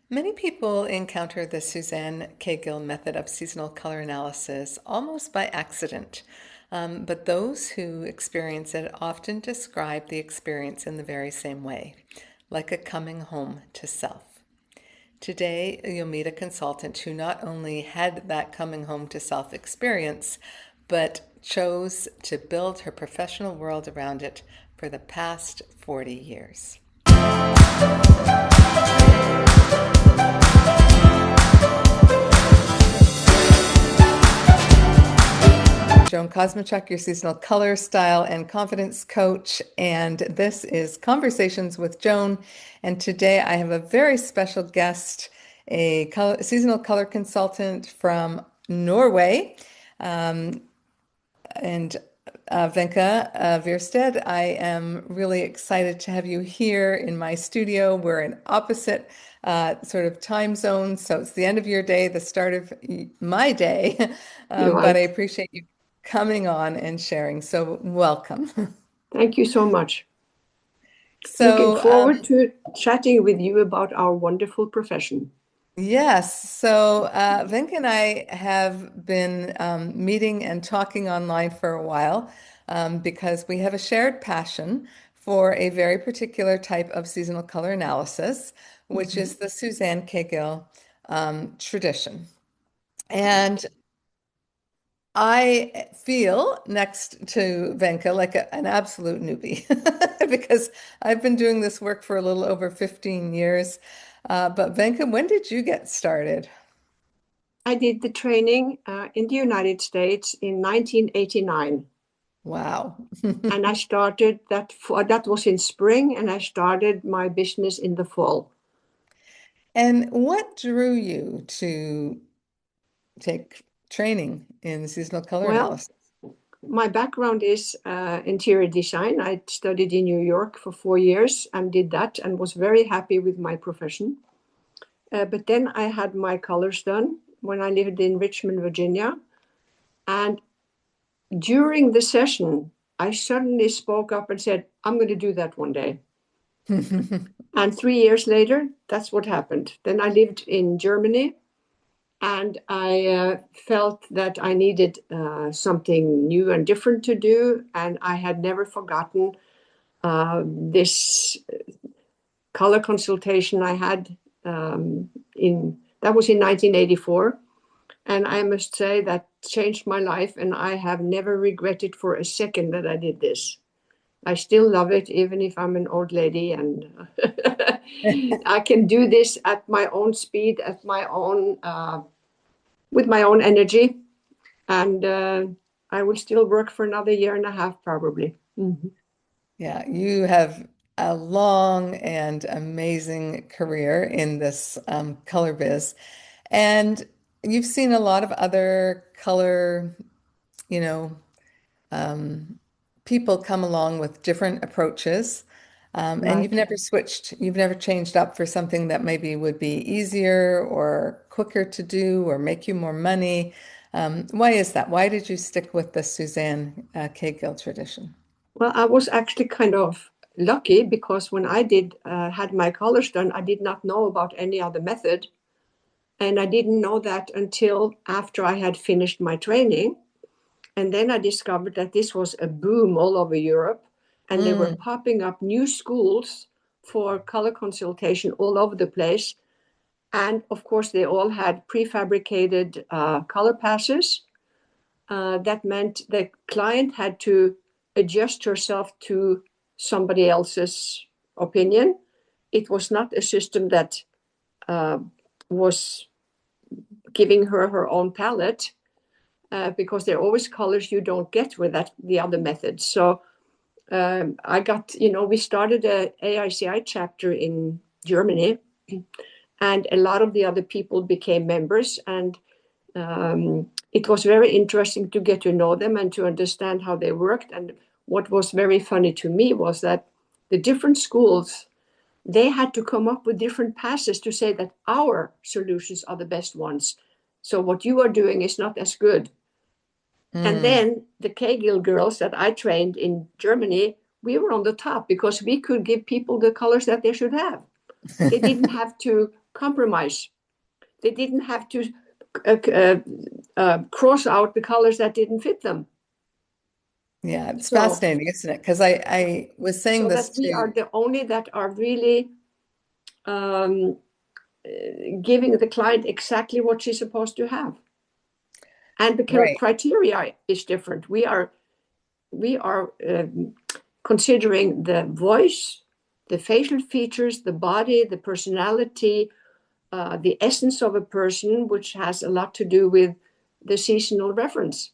Many people encounter the Suzanne Caygill method of seasonal color analysis almost by accident, but those who experience it often describe the experience in the very same way, like a coming home to self. Today, you'll meet a consultant who not only had that coming home to self experience, but chose to build her professional world around it for the past 40 years. Joan Kosmachuk, your seasonal color, style, and confidence coach. And this is Conversations with Joan. And today I have a very special guest, seasonal color consultant from Norway. And Wenche Versted, I am really excited to have you here in my studio. We're in opposite sort of time zones, so it's the end of your day, the start of my day. You're But I right. appreciate you coming on and sharing. So welcome. Thank you so much. Looking So forward to chatting with you about our wonderful profession. yes, so Venk and I have been meeting and talking online for a while because we have a shared passion for a very particular type of seasonal color analysis, which Mhm. is the Suzanne Caygill tradition. And I feel next to Venka like an absolute newbie because I've been doing this work for a little over 15 years. But Venka, when did you get started? I did the training in the United States in 1989, Wow. and I started that was in spring, and I started my business in the fall. And what drew you to take training in seasonal color Well, analysis? my background is interior design. I studied in New York for 4 years and did that, and was very happy with my profession. But then I had my colors done when I lived in Richmond, Virginia. And during the session, I suddenly spoke up and said, I'm going to do that one day. And 3 years later, that's what happened. Then I lived in Germany, and I felt that I needed something new and different to do. And I had never forgotten this color consultation I had in that was in 1984. And I must say that changed my life, and I have never regretted for a second that I did this. I still love it, even if I'm an old lady, and I can do this at my own speed, at my own, with my own energy, and I will still work for another year and a half, probably. Mhm. Yeah, you have a long and amazing career in this color biz. And you've seen a lot of other color, you know, um, people come along with different approaches. And you've Right. never switched, you've never changed up for something that maybe would be easier or quicker to do or make you more money. Why is that? Why did you stick with the Suzanne Caygill tradition? Well, I was actually kind of lucky because when I did had my colors done, I did not know about any other method. And I didn't know that until after I had finished my training. And then I discovered that this was a boom all over Europe. And they were Mm, popping up new schools for color consultation all over the place. And of course, they all had prefabricated color passes. That meant the client had to adjust herself to somebody else's opinion. It was not a system that uh, was giving her her own palette, because there are always colors you don't get with the other methods. So I got, we started a AICI chapter in Germany, and a lot of the other people became members, and it was very interesting to get to know them and to understand how they worked. And what was very funny to me was that the different schools, they had to come up with different passes to say that our solutions are the best ones. So what you are doing is not as good. And mm. then the Kegel girls that I trained in Germany, we were on the top because we could give people the colors that they should have. They didn't have to compromise. They didn't have to cross out the colors that didn't fit them. Yeah, it's So, fascinating, isn't it? Because I was saying so this that we to, are the only that are really um, giving the client exactly what she's supposed to have. And the right. criteria is different. We are considering the voice, the facial features, the body, the personality, the essence of a person, which has a lot to do with the seasonal reference.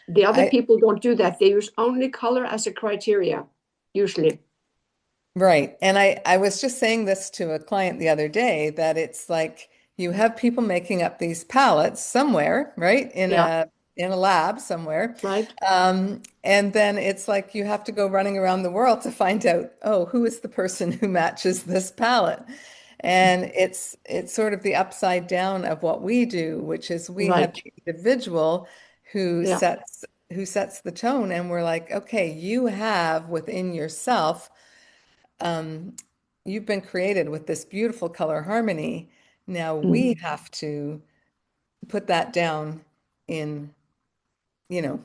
The other I people don't do that. They use only color as a criteria, usually. Right. And I was just saying this to a client the other day that it's like you have people making up these palettes somewhere, right? Yeah, In a lab somewhere. right. And then it's like you have to go running around the world to find out, oh, who is the person who matches this palette? And it's sort of the upside down of what we do, which is we have Right. the individual who Yeah, sets the tone, and we're like, okay, you have within yourself um, you've been created with this beautiful color harmony. Now mm, we have to put that down in, you know,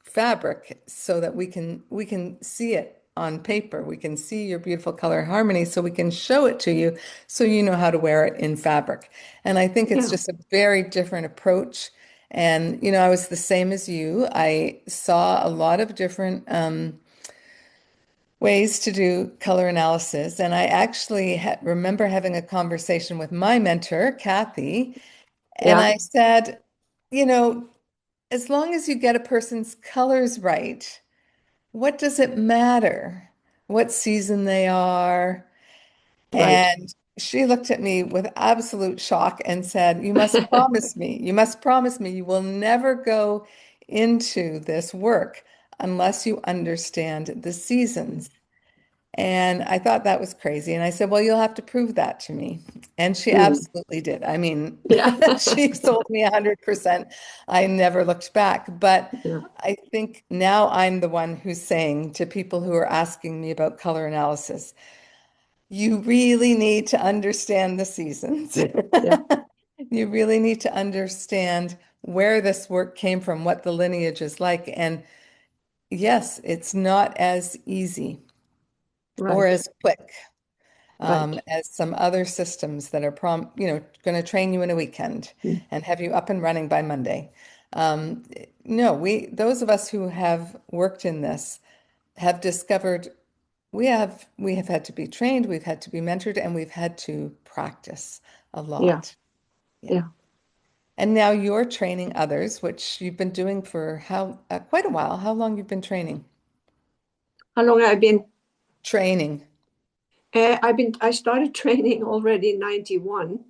fabric so that we can see it on paper. We can see your beautiful color harmony so we can show it to you so you know how to wear it in fabric. And I think it's yeah, just a very different approach. And, I was the same as you. I saw a lot of different ways to do color analysis. And I actually remember having a conversation with my mentor, Kathy, and yeah, I said, you know, as long as you get a person's colors right, what does it matter what season they are? right. And she looked at me with absolute shock and said, you must promise me you will never go into this work unless you understand the seasons. And I thought that was crazy. And I said, well, you'll have to prove that to me. And she Mm, absolutely did. I mean, yeah, she sold me 100%. I never looked back. But yeah, I think now I'm the one who's saying to people who are asking me about color analysis, you really need to understand the seasons. yeah, You really need to understand where this work came from, what the lineage is like. And yes, it's not as easy or right, as quick right. as some other systems that are going to train you in a weekend Mm, and have you up and running by Monday. Um, no, those of us who have worked in this have discovered we have had to be trained, we've had to be mentored, and we've had to practice a yeah, lot. Yeah. yeah. And now you're training others, which you've been doing for how quite a while. How long you've been training? How long have I been? Training. I started training already in 91.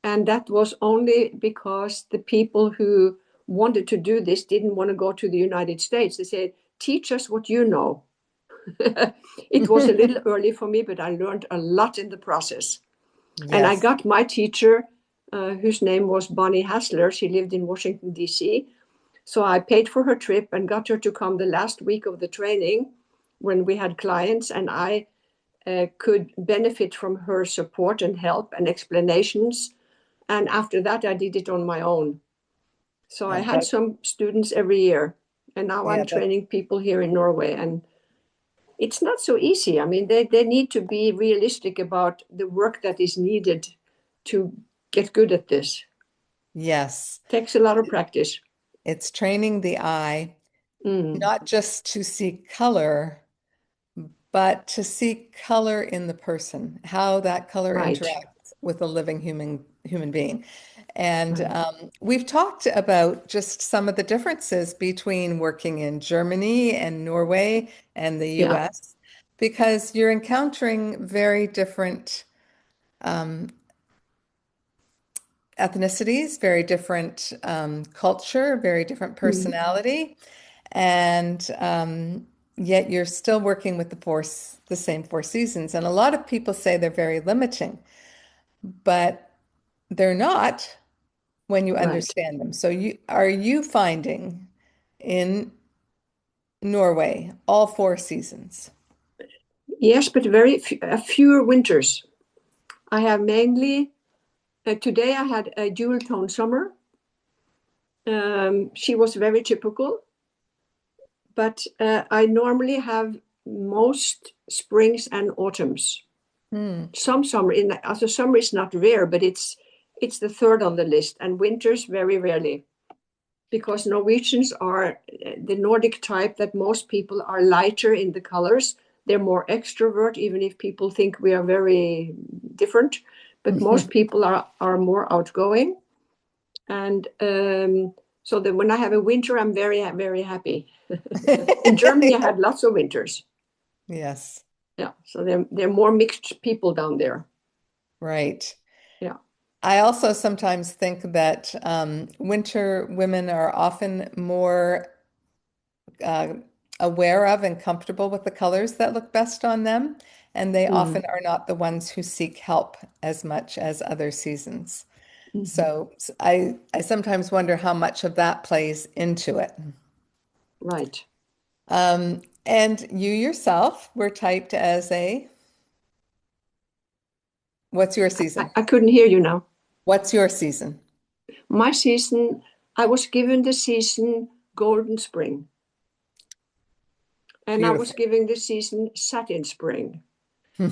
And that was only because the people who wanted to do this didn't want to go to the United States. They said, teach us what you know. It was a little early for me, but I learned a lot in the process. And I Yes. got my teacher, whose name was Bonnie Hassler. She lived in Washington, D.C. So I paid for her trip and got her to come the last week of the training when we had clients, and I could benefit from her support and help and explanations. And after that, I did it on my own. So I Yeah, had some students every year, and now I'm yeah, training people here in Norway. And it's not so easy. I mean, they need to be realistic about the work that is needed to get good at this. yes. Takes a lot of practice. It's training the eye, Mm, not just to see color, but to see color in the person, how that color right, interacts with a living human being. And right. we've talked about just some of the differences between working in Germany and Norway and the Yeah. US, because you're encountering very different um, ethnicities, very different culture, very different Mm, personality, and yet you're still working with the same four seasons. And a lot of people say they're very limiting, but they're not when you right. understand them. So are you finding in Norway all four seasons? Yes, but fewer winters. I have mainly, today I had a dual tone summer. She was very typical, but I normally have most springs and autumns. Hmm. Some summer, also summer is not rare, but it's the third on the list, and winters very rarely, because Norwegians are the Nordic type that most people are lighter in the colors. They're more extrovert, even if people think we are very different. But most people are more outgoing. And so that when I have a winter, I'm very, very happy. In Germany, I had lots of winters. Yes, Yeah, so they're more mixed people down there. right. Yeah. I also sometimes think that winter women are often more uh, aware of and comfortable with the colors that look best on them, and they Mm-hmm. often are not the ones who seek help as much as other seasons. Mm-hmm. So I sometimes wonder how much of that plays into it. Right. And you yourself were typed as a, what's your season? I couldn't hear you now. What's your season? My season, I was given the season Golden Spring, and I was Beautiful. given the season Satin Spring,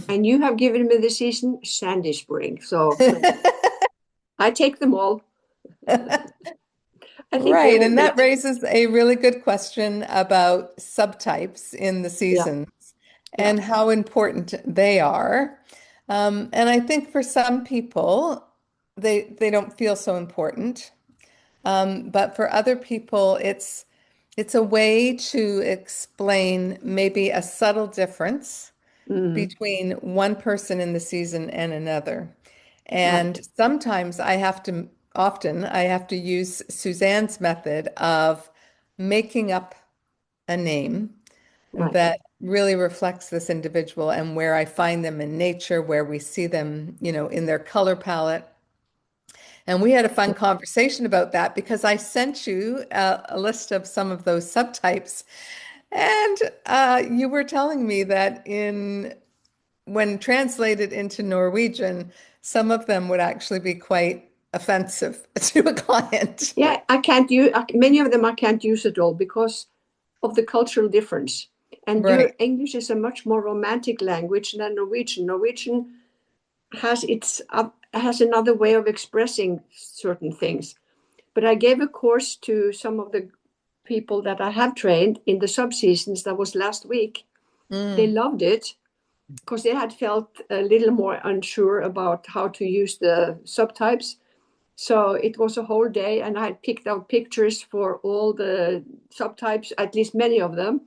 and you have given me the season Sandy Spring. So I take them all. I think they Right, all and that fit. raises a really good question about subtypes in the Yeah, seasons yeah. and how important they are. And I think for some people, they don't feel so important. But for other people, it's a way to explain maybe a subtle difference Mm, between one person in the season and another. right, And often I have to use Suzanne's method of making up a name right. that really reflects this individual and where I find them in nature, where we see them, in their color palette. And we had a fun conversation about that because I sent you a list of some of those subtypes. And you were telling me that when translated into Norwegian, some of them would actually be quite offensive to a client. Yeah, I can't use many of them. I can't use at all because of the cultural difference. And your Right. English is a much more romantic language than Norwegian. Norwegian has another way of expressing certain things. But I gave a course to some of the people that I have trained in the subseasons that was last week. They Mm, loved it because they had felt a little more unsure about how to use the subtypes. So it was a whole day, and I had picked out pictures for all the subtypes, at least many of them.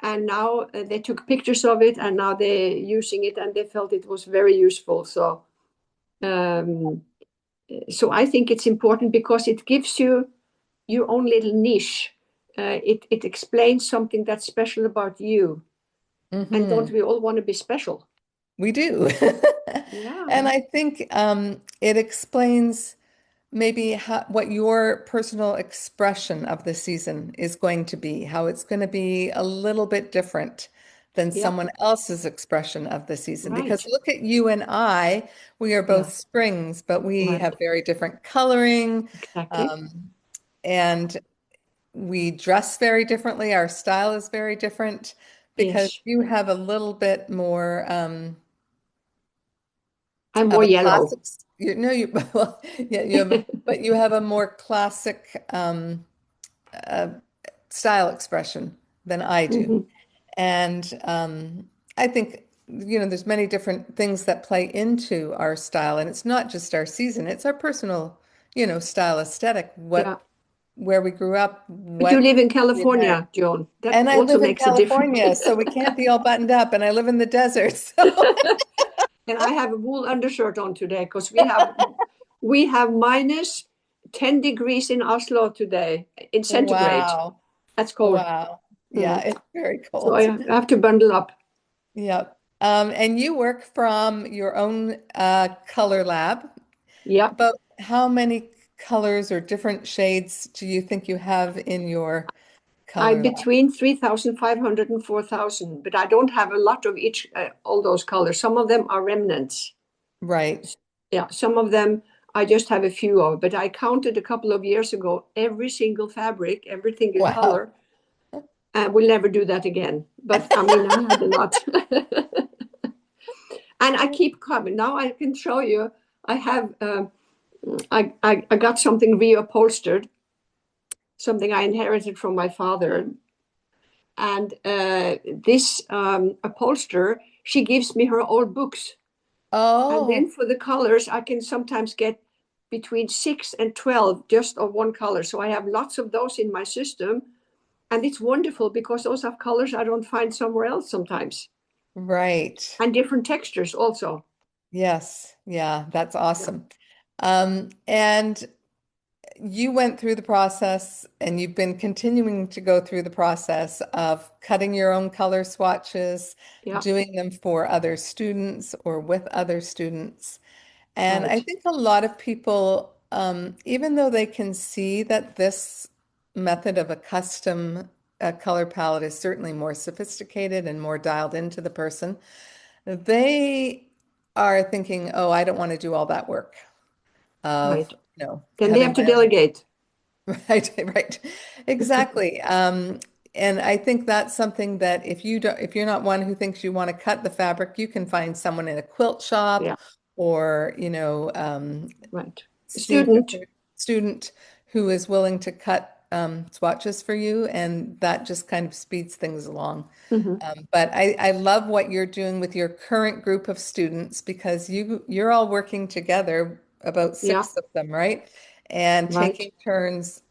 And now they took pictures of it, and now they're using it, and they felt it was very useful. Um, so I think it's important because it gives you your own little niche. It explains something that's special about you. And don't hmm we all want to be special? We do. Yeah, And I think it explains maybe what your personal expression of the season is going to be, how it's going to be a little bit different than yeah, someone else's expression of the season. Because right. look at you and I, we are Yeah, both springs, but we right. have very different coloring, Exactly. um, and we dress very differently. Our style is very different because Yes. you have a little bit more I'm of more a yellow. classic, well, yeah, but you have a more classic uh, style expression than I do. Mhm. And I think, there's many different things that play into our style, and it's not just our season, it's our personal, style aesthetic, Yeah. where we grew up, But you what live in we admire. California, Joan. That And I also live in makes a difference. California, so we can't be all buttoned up, and I live in the desert. So, And I have a wool undershirt on today because we have minus 10 degrees in Oslo today in centigrade. wow. That's cold. Wow. Yeah, Mm. it's very So cold. I have to bundle up. Yep. And you work from your own color lab. Yeah. About how many colors or different shades do you think you have in your I color lab? between 3,500 and 4,000, but I don't have a lot of each all those colors. Some of them are remnants. Right. Yeah, some of them I just have a few of, but I counted a couple of years ago every single fabric, every single Wow. color, and we'll never do that again. But I mean, I had a lot. And I keep coming. Now I can show you. I have, I got something reupholstered, something I inherited from my father. And this upholster, she gives me her old books. And Oh, then for the colors, I can sometimes get between 6 and 12 just of one color. So I have lots of those in my system. And it's wonderful because those are colors I don't find somewhere else sometimes. right. And different textures also. Yes. Yeah, that's Yeah. awesome. And you went through the process and you've been continuing to go through the process of cutting your own color swatches, Yeah. doing them for other students or with other students. And I Right. think a lot of people, even though they can see that this method of a custom color palette is certainly more sophisticated and more dialed into the person, they are thinking, oh, I don't want to do all that work of, Right. Then they having have to my own. delegate. Right, right. Exactly. And I think that's something that if you're not one who thinks you want to cut the fabric, you can find someone in a quilt Yeah. shop or, Right. see if Student. there's a student who is willing to cut swatches for you, and that just kind of speeds things along. Hmm. But I love what you're doing with your current group of students because you're all working together, about Yeah. six of them, right? And Right. taking turns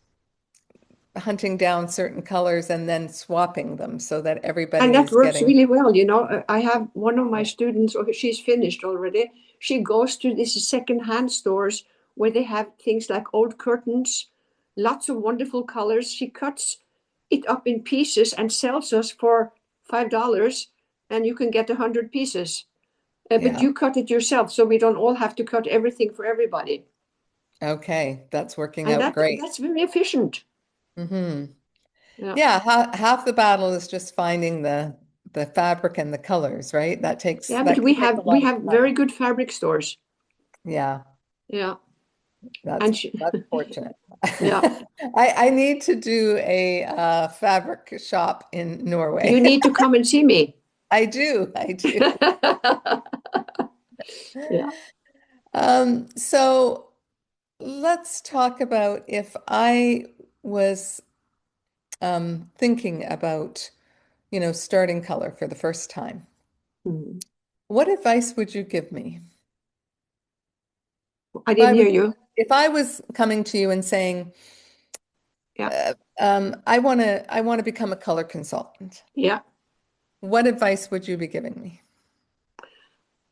hunting down certain colors and then swapping them so that And everybody that is works getting. really well. I have one of my Yeah. students, or she's finished already. She goes to these second-hand stores where they have things like old curtains, lots of wonderful colors. She cuts it up in pieces and sells us for $5, and you can get 100 pieces. But Yeah. you cut it yourself, so we don't all have to cut everything for everybody. Okay. That's working And out great. that's very efficient. Hmm. Yeah. Yeah. Half the battle is just finding the fabric and the colors, right? Yeah, but That can take a we lot of have very time. good fabric stores. Yeah. Yeah. That's And she, that's fortunate. yeah. I need to do a fabric shop in You Norway. need to come and see me. I do. I do. Yeah. So let's talk about if I was thinking about, starting color for the first time. Hmm. What advice would you give me? I If I didn't was, hear you. if I was coming to you and saying, Yeah. I want to become a color consultant, Yeah. what advice would you be giving me?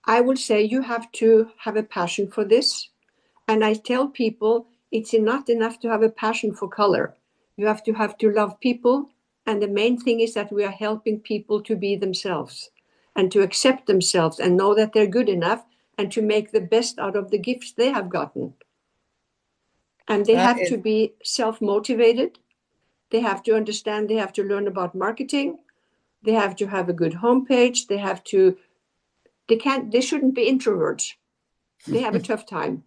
I would say you have to have a passion for this. And I tell people it's not enough to have a passion for color. You have to love people. And the main thing is that we are helping people to be themselves and to accept themselves and know that they're good enough and to make the best out of the gifts they have gotten. And they That have is, to be self motivated. They have to understand, they have to learn about marketing. They have to have a good homepage. They shouldn't be introverts. They have a tough time.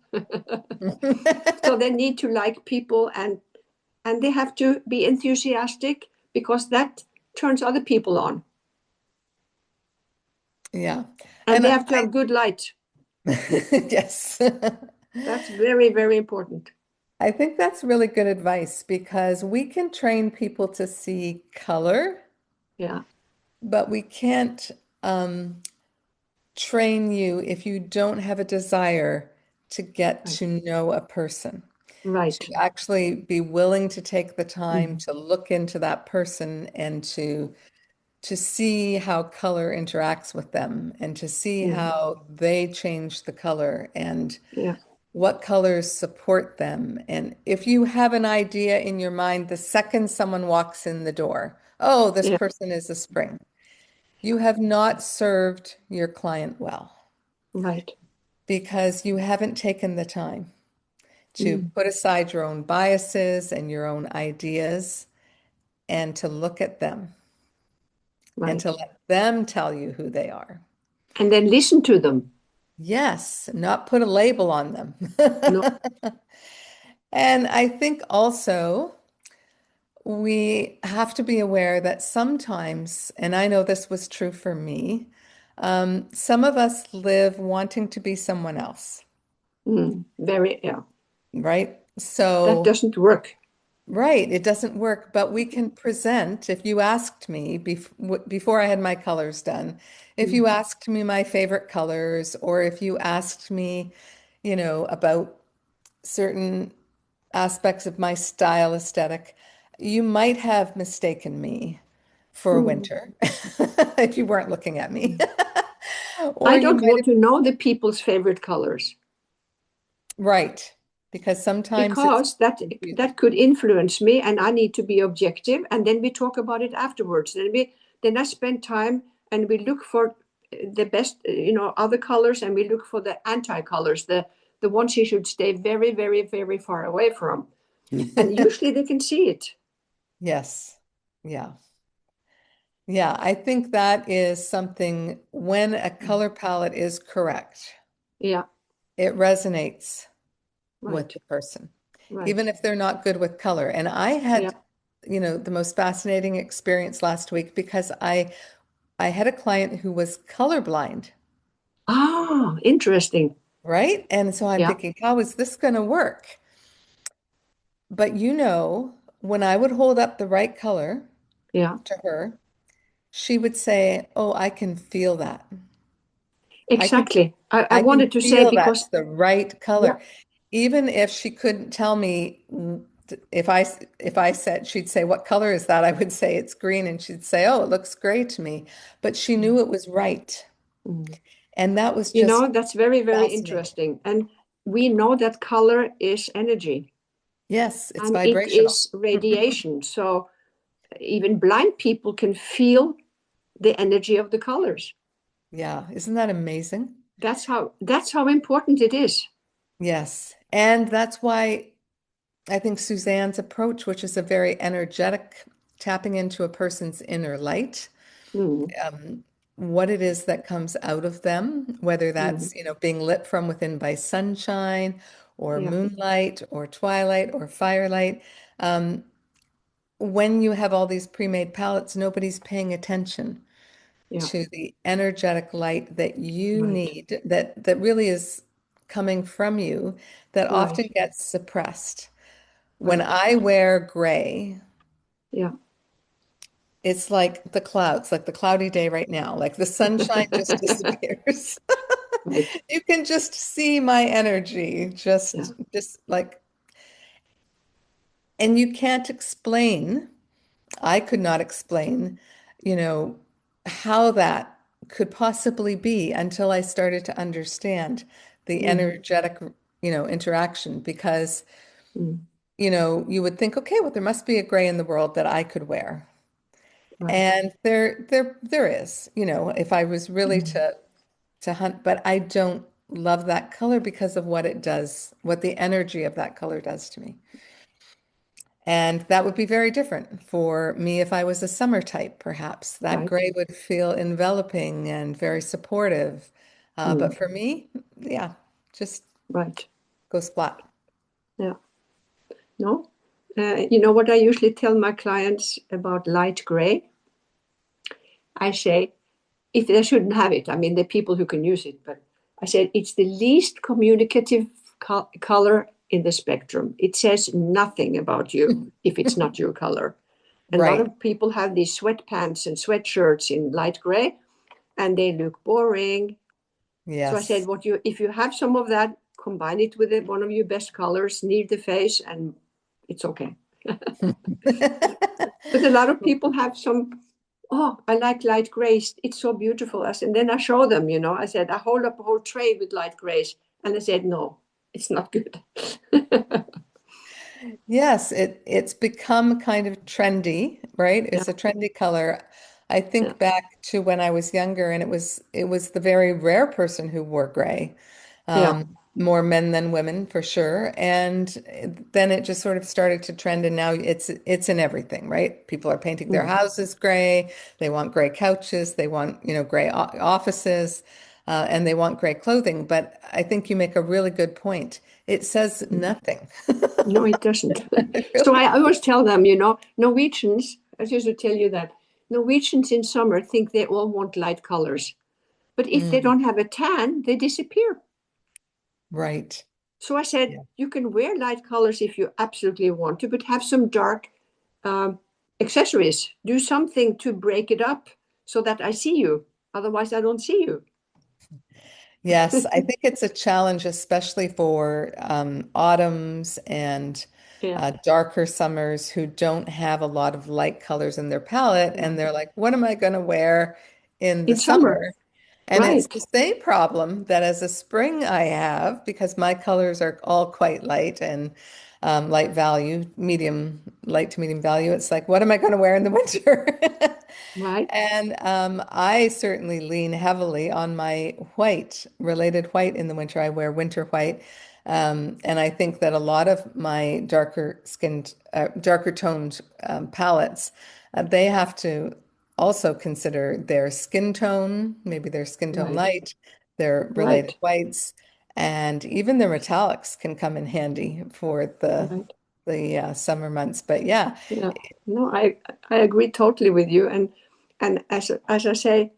So they need to like people, and they have to be enthusiastic because that turns other people on. yeah. And And they have to have good light. yes. That's very, very important. I think that's really good advice because we can train people to see color, Yeah. but we can't um, train you if you don't have a desire to get Right. to know a person, to Right. actually be willing to take the time Mhm. to look into that person and to see how color interacts with them and to see Yeah. how they change the color and Yeah. what colors support them. And if you have an idea in your mind the second someone walks in the door, oh, this Yeah. person is a spring, you have not served your client well Right. because you haven't taken the time to Mm. put aside your own biases and your own ideas and to look at them and to Right. let them tell you who they are. And then listen to them. Yes, not put a label on them. No. And I think also we have to be aware that sometimes, and I know this was true for me, some of us live wanting to be someone else, Very, yeah. right? That So, doesn't work. right, it doesn't work, but we can present. If you asked me before I had my colors done, if Mm, you asked me my favorite colors, or if you asked me, about certain aspects of my style aesthetic, you might have mistaken me for a mm, winter if you weren't looking at me. mm. Or I you don't might want have, to know the people's favorite colors right, because sometimes it's because that confusing. could influence me, and I need to be objective. And then we talk about it afterwards. Then I spend time and we look for the best, other colors, and we look for the anti-colors, the ones you should stay very, very, very far away from. And usually they can see it. Yes. Yeah. Yeah. I think that is something when a color palette is correct, Yeah, it resonates with right, the person, even right. if they're not good with color. And I Yeah. had, the most fascinating experience last week because I had a client who was colorblind, Ah, interesting. right? And so I'm Yeah, thinking, how is this going to work? But when I would hold up the right color yeah. to her, she would say, "Oh, I can feel that. I can Exactly. I I can wanted to say feel because that's the right yeah, color." Even if she couldn't tell me if I said she'd say, "What color is that?" I would say it's green and she'd say, "Oh, it looks gray to me." But she knew it was right. mm. And that was just That's very, very fascinating. interesting. And we know that color is energy Yes, it's and it vibrational. is radiation. So even blind people can feel the energy of the colors. Yeah, isn't that amazing? That's how important it is. Yes. And that's why I think Suzanne's approach, which is a very energetic tapping into a person's inner light, Mm, what it is that comes out of them, whether mm, that's, being lit from within by sunshine or yeah, moonlight or twilight or firelight. When you have all these pre-made palettes, nobody's paying attention yeah, to the energetic light that you right, need, that really is coming from you, that right, often gets suppressed. When right. I wear gray, Yeah. it's like the clouds, like the cloudy day right now, like the sunshine just disappears. Right. You can just see my energy, Yeah. just like, and you can't explain. I could not explain, you know, how that could possibly be until I started to understand the Mm, energetic, interaction because, mm, you would think, okay, well, there must be a gray in the world that I could wear. right. And there is, if I was really Mm, to hunt, but I don't love that color because of what it does, what the energy of that color does to me. And that would be very different for me if I was a summer type, perhaps. That right. gray would feel enveloping and very supportive. But Mm, for me, yeah, just right. go splat. Yeah. No. You know what I usually tell my clients about light gray? I say, if they shouldn't have it, I mean, the people who can use it, but I said it's the least communicative color in the spectrum. It says nothing about you if it's not your color. And a lot Right. of people have these sweatpants and sweatshirts in light gray, and they look boring. So I said, Yes. if you have some of that, combine it with one of your best colors near the face, and it's okay. But a lot of people have some, oh, I like light grays. It's so beautiful. And then I show them, I said, I hold up a whole tray with light grays. And I said, no, it's not good. Yes, it's become kind of trendy, right? Yeah, It's a trendy color. I yeah, think back to when I was younger, and it was the very rare person who wore gray. yeah. More men than women for sure. And then it just sort of started to trend, and now it's in everything, right? People are painting their Mm, houses gray. They want gray couches. They want, gray offices. and they want gray clothing. But I think you make a really good point. It says nothing. No, it doesn't. It So really. I always tell them, Norwegians, I used to tell you that Norwegians in summer think they all want light colors. But if they Mm, don't have a tan, they disappear. right. So I said, Yeah. you can wear light colors if you absolutely want to, but have some dark um, accessories. Do something to break it up so that I see you. Otherwise, I don't see you. Yes, I think it's a challenge, especially for autumns and Yeah, darker summers who don't have a lot of light colors in their palette. yeah. And they're like, what am I going to wear in the In summer, summer? And it's right, the same problem that as a spring I have because my colors are all quite light and light value, medium, light to medium value. It's like, what am I going to wear in the winter? right, And I certainly lean heavily on my white, related white in the winter. I wear winter white. And I think that a lot of my darker toned palettes, they have to also consider their skin tone, maybe their skin tone right, light, their related right, whites, and even their metallics can come in handy for right. the summer months. But yeah, Yeah. No, I agree totally with you. And as I say,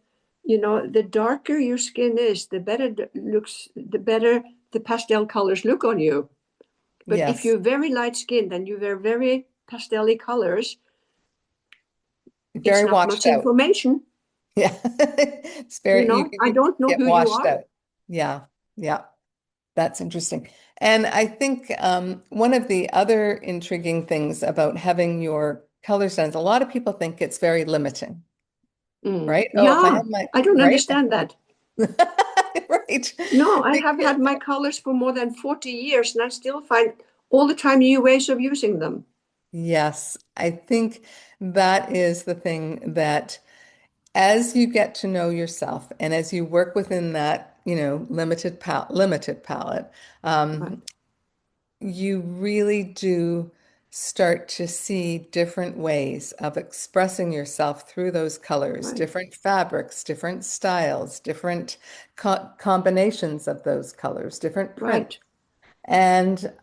the darker your skin is, the better the pastel colors look on you. But if yes, you're very light skinned and you wear very pastel colors, it's very not washed much out. information. Yeah. It's very, I you don't know get who you washed are. out. Yeah. Yeah. That's interesting. And I think one of the other intriguing things about having your color sense, a lot of people think it's very limiting, right? Oh, if I Yeah, have my, I don't right? understand that. Right. No, I have Because- had my colors for more than 40 years and I still find all the time new ways of using them. Yes, I think that is the thing that as you get to know yourself and as you work within that, limited palette, Right, you really do start to see different ways of expressing yourself through those colors, right, different fabrics, different styles, different combinations of those colors, different print. right. And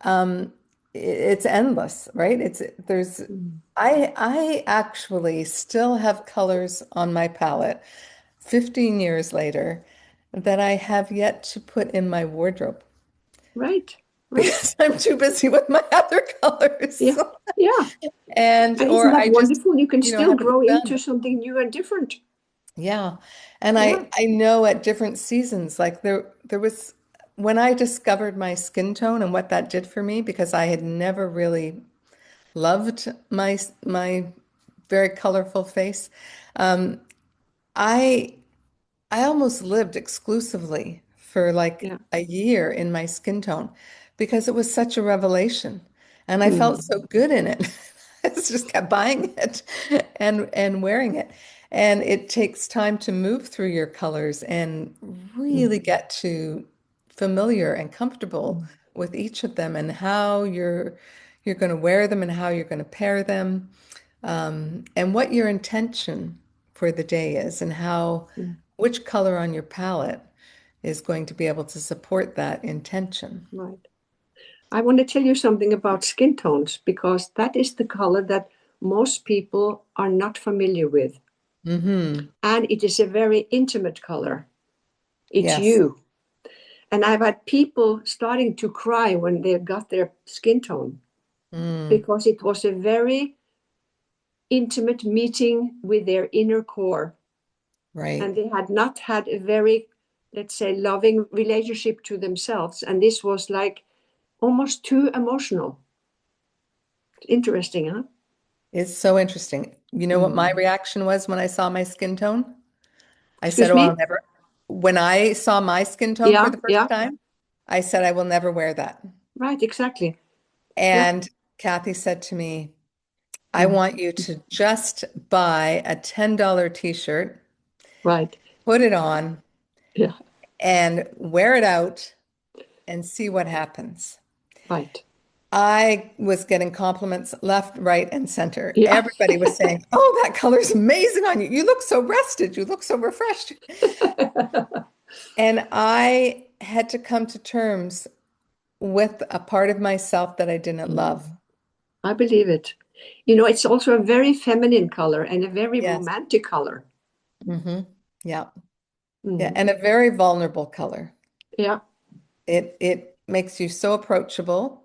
it's endless, right? Mm. I actually still have colors on my palette 15 years later that I have yet to put in my wardrobe Right, right. because I'm too busy with my other colors. Yeah, yeah. And, And isn't or that I just, wonderful? You can still haven't grow done into it. something new and different. Yeah. And Yeah. I know at different seasons, like there was when I discovered my skin tone and what that did for me, because I had never really loved my very colorful face. I I almost lived exclusively for like Yeah. a year in my skin tone because it was such a revelation. And I felt Mm, so good in it. I just kept buying it and wearing it. And it takes time to move through your colors and mm, really get to familiar and comfortable mm, with each of them and how you're going to wear them and how you're going to pair them, and what your intention for the day is and how mm. which color on your palette is going to be able to support that intention. Right. I want to tell you something about skin tones because that is the color that most people are not familiar with. Hmm. And it is a very intimate color. It's Yes. you. And I've had people starting to cry when they got their skin tone Mm, because it was a very intimate meeting with their inner core. right. And they had not had a very, let's say, loving relationship to themselves. And this was like almost too emotional. Interesting, huh? It's so interesting. You know what my Mm. reaction was when I saw my skin tone? I said, Excuse "Oh, I'll me? never." When I saw my skin tone for Yeah, the first yeah, time, I said, "I will never wear that." right, exactly. Yeah. And Kathy said to me, "I Mm. want you to just buy a $10 t-shirt, Right. put it on, Yeah, and wear it out and see what happens." right. I was getting compliments left, right, and center. Yeah. Everybody was saying, "Oh, that color's amazing on you. You look so rested. You look so refreshed." And I had to come to terms with a part of myself that I didn't love. I believe it. It's also a very feminine color and a very Yes. romantic color. Hmm. Yeah. Yeah. Mm. And a very vulnerable color. Yeah, It makes you so approachable,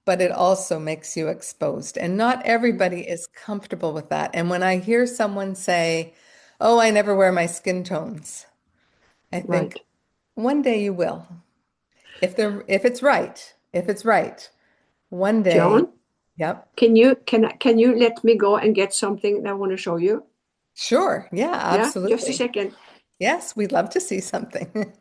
but it also makes you exposed. And not everybody is comfortable with that. And when I hear someone say, "Oh, I never wear my skin tones," I think right. one day you will. If it's right, if it's right, one day, Joan, yep. can you let me go and get something that I want to show you? Sure. Yeah, Yeah, just a absolutely. second. Yes, we'd love to see something.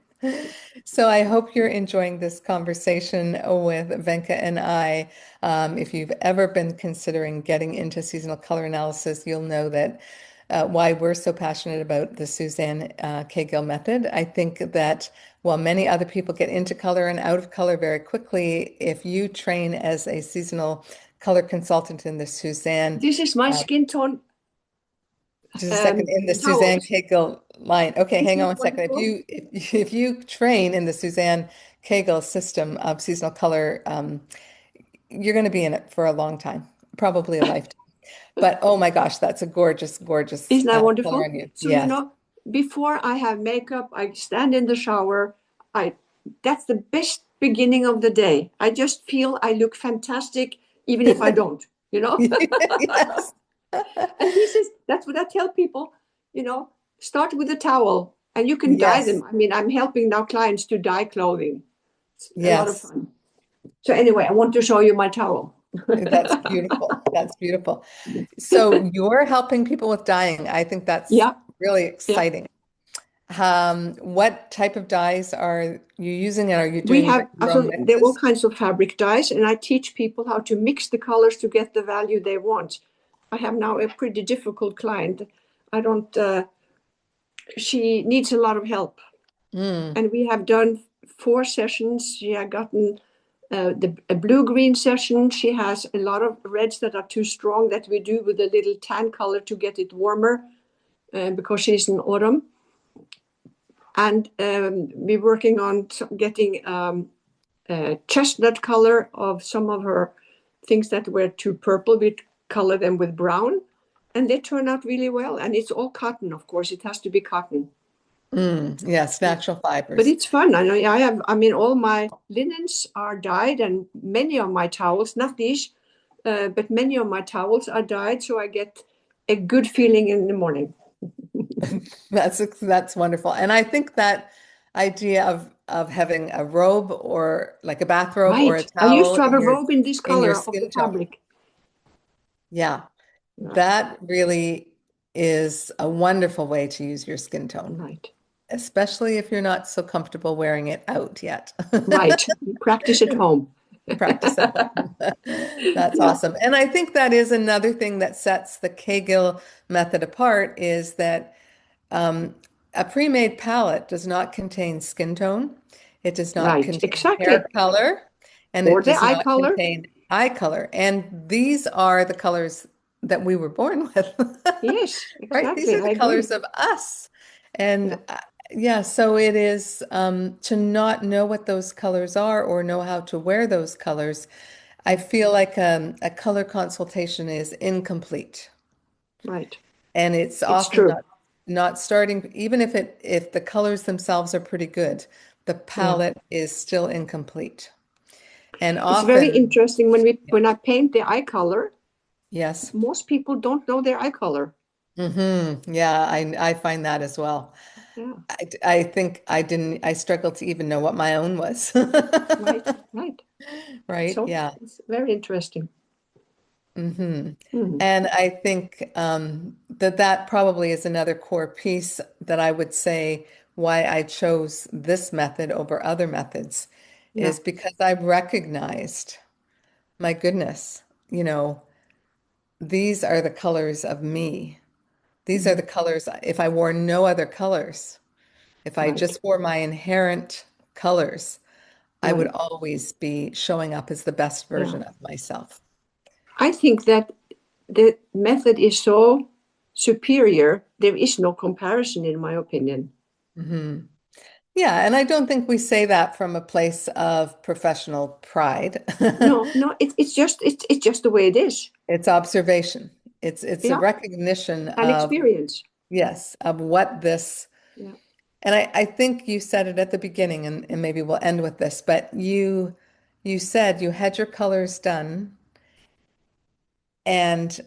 So I hope you're enjoying this conversation with Venka and I. If you've ever been considering getting into seasonal color analysis, you'll know that why we're so passionate about the Suzanne Caygill method. I think that while many other people get into color and out of color very quickly, if you train as a seasonal color consultant in the Suzanne This is my skin tone just a second, in the Suzanne towels. Caygill line. Okay, Isn't hang on it one second. wonderful? If you train in the Suzanne Caygill system of seasonal color, you're going to be in it for a long time, probably a lifetime. But oh my gosh, that's a gorgeous, gorgeous Isn't that color wonderful? on you. So, Yes. before I have makeup, I stand in the shower. I That's the best beginning of the day. I just feel I look fantastic, even if I don't, you know? Yes. And he says, that's what I tell people, start with a towel and you can dye them. Yes. I mean, I'm helping now clients to dye clothing. It's a lot of Yes. fun. So anyway, I want to show you my towel. That's beautiful. That's beautiful. So you're helping people with dyeing. I think that's Yeah, really yeah. exciting. What type of dyes are you using, and are you We doing have your own there are all mixes? kinds of fabric dyes, and I teach people how to mix the colors to get the value they want. I have now a pretty difficult client. I don't. She needs a lot of help, Mm, and we have done 4 sessions. She had gotten a blue-green session. She has a lot of reds that are too strong that we do with a little tan color to get it warmer because she's in autumn. And we're working on getting chestnut color of some of her things that were too purple. We color them with brown, and they turn out really well. And it's all cotton, of course. It has to be cotton. yes, natural But fibers. it's fun. I know I have. I mean, all my linens are dyed, and many of my towels, not these, but many of my towels are dyed, so I get a good feeling in the morning. That's wonderful. And I think that idea of having a robe or like a bathrobe or a Right. I used towel to have in a your robe in this in your color of the skin tone. fabric. Yeah, Yeah. that really is a wonderful way to use your skin tone, Right. especially if you're not so comfortable wearing it out yet. Right. Practice at home. Practice at home. That's Yeah. awesome. And I think that is another thing that sets the Caygill method apart is that um, a pre-made palette does not contain skin tone. It does not Right. contain hair Exactly. color, and Or it the does eye not color. contain eye color. And these are the colors that we were born with, Yes, right? These exactly. are I the colors agree. of us. Yeah. And yeah, so it is to not know what those colors are or know how to wear those colors. I feel like a color consultation is incomplete, Right. and it's It's often true. not starting, even if the colors themselves are pretty good, the Yeah. palette is still incomplete. And It's very often, interesting when I paint the eye color, yes, most people don't know their eye color. yeah, I find that as well. Yeah. I think I struggled to even know what my own was. Right. Right. Right? So Yeah. it's very interesting. Hmm. Mhm. And I think that probably is another core piece that I would say why I chose this method over other methods Yeah. is because I recognized, my goodness, you know, these are the colors of me. These are Mhm. the colors, if I wore no other colors, if I Right. just wore my inherent colors, I would Right. always be showing up as the best Yeah. version of myself. I think that the method is so superior, there is no comparison, in my opinion. Hmm. Yeah, and I don't think we say that from a place of professional pride. No, no, it's just the way it is. It's observation. It's a Yeah, recognition and of, experience. yes, of what this, Yeah, and I think you said it at the beginning, and maybe we'll end with this, but you said you had your colors done and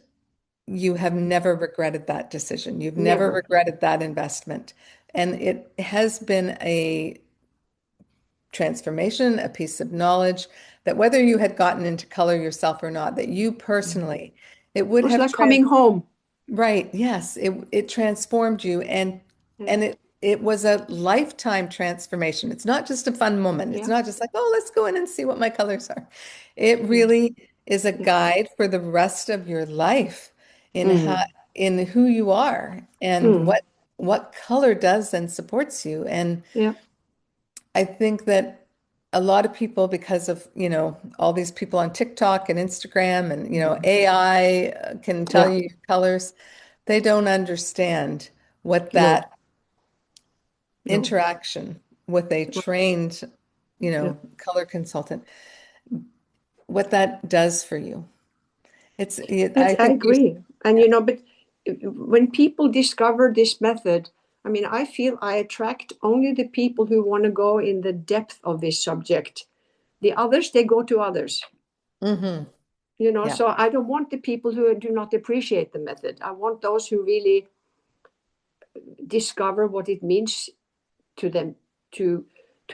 you have never regretted that decision. You've never never. regretted that investment. And it has been a transformation, a piece of knowledge that whether you had gotten into color yourself or not, that you Mhm. personally, it It would was have like coming home. right, yes, it transformed you Yeah, and it was a lifetime transformation. It's not just a fun moment. It's yeah, not just like, oh, let's go in and see what my colors are. It yeah, really is a yeah. guide for the rest of your life in how Mm, in who you are and mm, what color does and supports you. And yeah, I think that a lot of people, because of, all these people on TikTok and Instagram and, mm, AI can tell yeah. you your colors, they don't understand what No, that no, interaction with a no, trained, yeah. color consultant, what that does for you. I I think you, agree. And but when people discover this method, I mean, I feel I attract only the people who want to go in the depth of this subject. The others, they go to others. hmm yeah, So I don't want the people who do not appreciate the method. I want those who really discover what it means to them to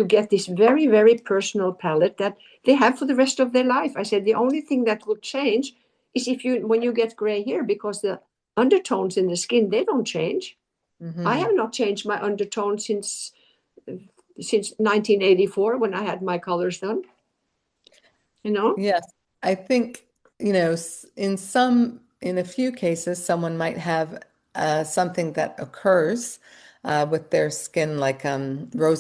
get this very, very personal palette that they have for the rest of their life. I said the only thing that will change is if you when you get gray hair, because the undertones in the skin, they don't change. I hmm have not changed my undertone since 1984 when I had my colors done. You know? yes. I think, in a few cases, someone might have something that occurs with their skin, like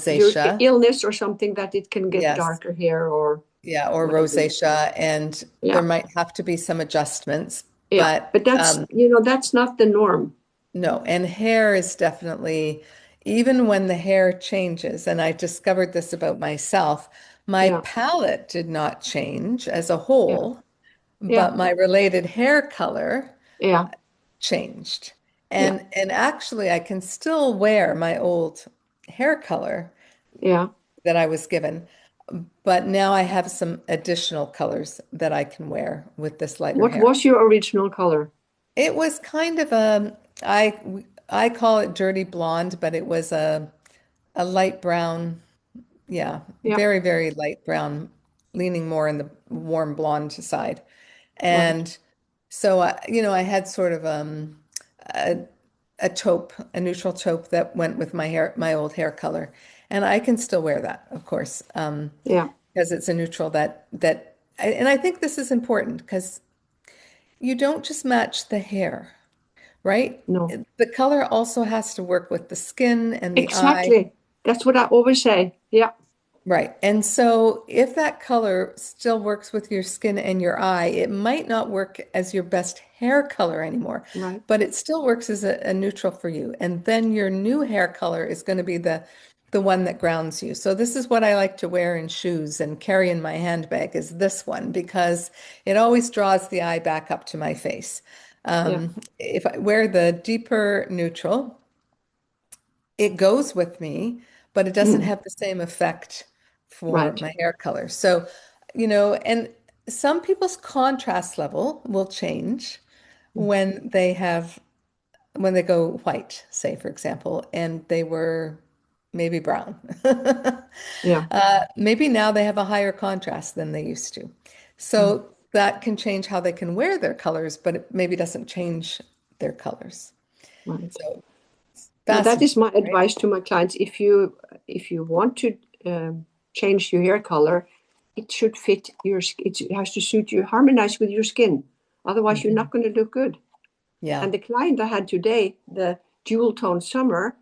Your rosacea. illness or something that it can get Yes. darker hair or Yeah, or whatever. rosacea, and there Yeah, might have to be some adjustments, yeah. but But that's not the norm. no, and hair is definitely, even when the hair changes, and I discovered this about myself, my Yeah, palette did not change as a yeah, whole, yeah, but my related hair color yeah, changed. yeah, And actually I can still wear my old hair color yeah. that I was given, but now I have some additional colors that I can wear with this lighter What hair. was your original color? It was kind of I call it dirty blonde, but it was a light brown, yeah, Yeah, very, very light brown, leaning more in the warm blonde side. right. And so, I had sort of a, a taupe, a neutral taupe that went with my hair, my old hair color. And I can still wear that, of course, Yeah, because it's a neutral and I think this is important because you don't just match the hair, right? no. The color also has to work with the skin and the eye. Exactly. That's what I always say. Yeah, Right. And so if that color still works with your skin and your eye, it might not work as your best hair color anymore, right. but it still works as a neutral for you. And then your new hair color is going to be the one that grounds you. So this is what I like to wear in shoes and carry in my handbag is this one because it always draws the eye back up to my face. Yeah, If I wear the deeper neutral, it goes with me, but it doesn't mm, have the same effect for right. my hair color. So, and some people's contrast level will change Mm, when when they go white, say, for example, and they were maybe brown. yeah, Maybe now they have a higher contrast than they used to. mm, So that can change how they can wear their colors, but it maybe doesn't change their colors. right. So Now that is fascinating, my right? advice to my clients. If you want to change your hair color, it should fit it has to suit you, harmonize with your skin. Otherwise, you're Mhm. not going to look good. Yeah. And the client I had today, the dual tone summer,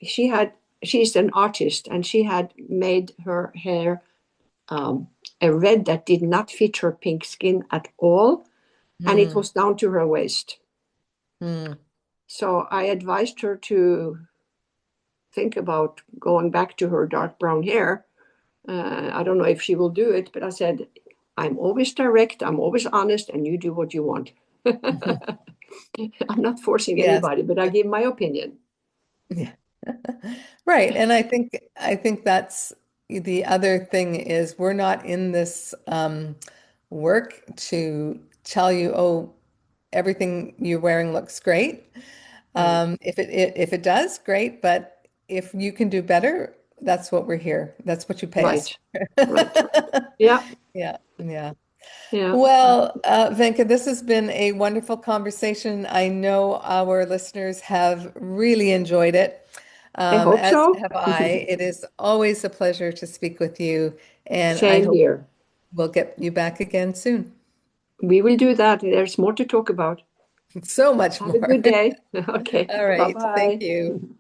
she's an artist and she had made her hair a red that did not fit her pink skin at all, and it Mm, was down to her waist. mm, So I advised her to think about going back to her dark brown hair. I don't know if she will do it, but I said, I'm always direct, I'm always honest, and you do what you want. I'm not forcing Yes. anybody, but I give my opinion. Yeah. Right. And I think that's the other thing is we're not in this work to tell you, oh, everything you're wearing looks great. Right, If it does, great. But if you can do better, that's what we're here. That's what you pay us right, right, right. for. Yeah, Yeah. Yeah. yeah. Well, Venka, this has been a wonderful conversation. I know our listeners have really enjoyed it, I hope as so. have I. It is always a pleasure to speak with you, and I Same hope here. we'll get you back again soon. We will do that. There's more to talk about. So much Have a more. good day. Okay, All bye right. Thank bye. you.